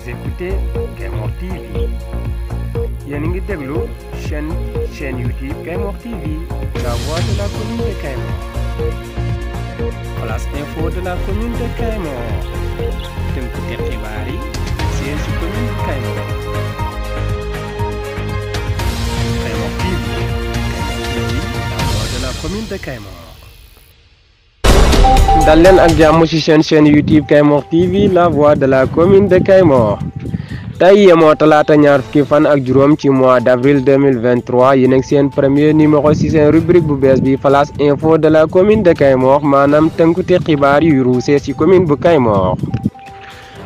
Vous écoutez Kaymor TV. yéen a ngi déglu chaîne YouTube Kaymor TV, la voix de la commune de Kaymor. Place info de la commune de Kaymor. tënkute xibaar yi seen ci commune de Kaymor. Kaymor TV, la voix de la commune de Kaymor. dal leen ak jàmm ci chaîne YouTube Kaymor TV, la voix de la commune de Kaymor. tey yemoo talaata ñaar fukki fan ak juróom ci mois d'avril 2023 yi nekk seen premier numéro ci seen rubrique bu bees bi Flash info de la commune de Kaymor, maanaam tënkute xibaar yu ruusee ci commune bu Kaymor.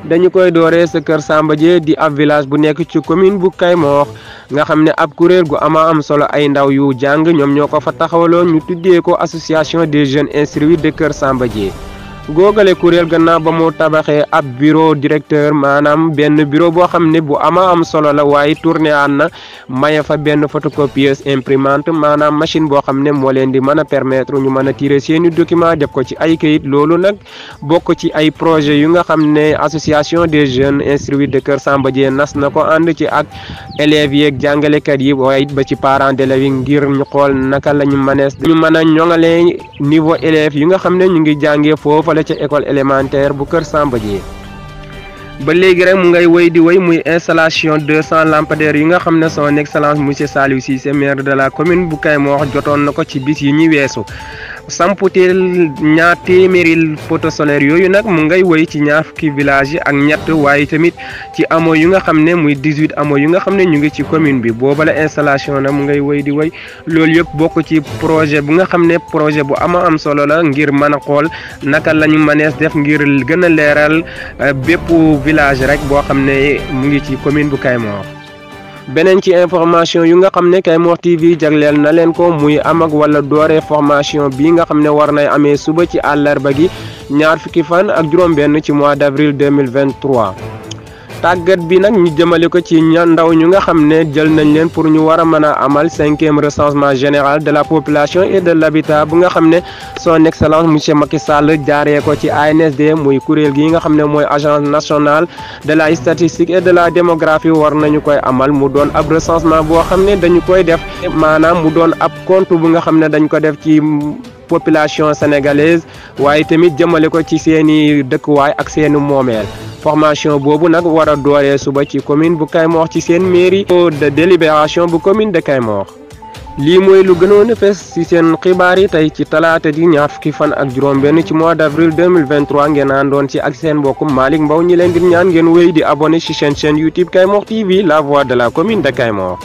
dañu koy dooree sa kër Samba Dié di ab village bu nekk ci commune bu Kaymor nga xam ne ab kuréel gu am solo ay ndaw yu jàng ñoom ñoo ko fa taxawaloon ñu tuddee ko association des jeunes instruits de kër Samba Dié. googale kuréel gannaaw ba mu tabaxee ab bureau directeur, maanaam benn bureau boo xam ne bu am solo la, waaye tourné aan na maye fa benn photocopieuse imprimante, maanaam machine boo xam ne moo leen di mën a permettre ñu mën a tirer seeni document def ko ci ay kayit. loolu nag bokk ci ay projet yu nga xam ne association des jeunes instruits de Kër Samba Dié nas na ko ànd ci ak élèves yeeg jàngalekat yi, waaye ba ci parents d'élèves yi ngir ñu xool naka la ñu mën a ñoŋalee niveau élèves yi nga xam ne ñu ngi jàngee foofu ca école élémentaire bu Kër Samba Dié. ba léegi rek mu ngay wéy di wéy muy installation 200 lampadaires yi nga xam ne son excellence monsieur Saliou Cissé, maire de la commune bu Kaymor, jotoon na ko ci bis yi ñi weesu. samputeel ñaar téeméeri poteaux solaires yooyu nag mu ngay wéy ci ñaar fukki village yi ak ñett, waaye tamit ci amo yu nga xam ne muy 18 amo yu nga xam ne ñu ngi ci commune bi. booba la installation na mu ngay wéy di wéy. loolu yëpp bokk ci projet bu nga xam ne projet bu am solo la ngir mën a xool naka la ñu mënees def ngir gën a leeral bépp village rek boo xam ne mu ngi ci commune bu Kaymor. beneen ci information yu nga xam ne Kaymor TV jagleel na leen ko muy am ak wala doore formation bi nga xam ne war nay amee suba ci àllarba gi ñaar fukki fan ak juróom-benn ci mois d'avril 2023. tàggat bi nag ñu jëmale ko ci ndaw ñu nga xam ne jël nañ leen pour ñu war a mën a amal 5e recensement général de la population et de l'habitat bu nga xam ne son excellence monsieur Macky Sall jaaree ko ci ANSD, muy kuréel gi nga xam ne mooy agence nationale de la statistique et de la démographie. war nañu koy amal mu doon ab recensement boo xam ne dañu koy def, maanaam mu doon ab compte bu nga xam ne dañ ko def ci population sénégalaise, waaye tamit jëmale ko ci seeni dëkkuwaay ak seeni moomeel. formation boobu nag war a dooree suba ci commune bu Kaymor ci seen mairie de délibération bu commune de Kaymor. lii mooy lu gënoon a fes ci seen xibaar yi tey ci talaata di ñaar fukki fan ak juróom-benn ci mois d'avril 2023 ngeen àndoon ci ak seen mbokk Malick Mbow ñi leen di ñaan ngeen wéy di abonné ci chaîne YouTube Kaymor TV, la voix de la commune de Kaymor.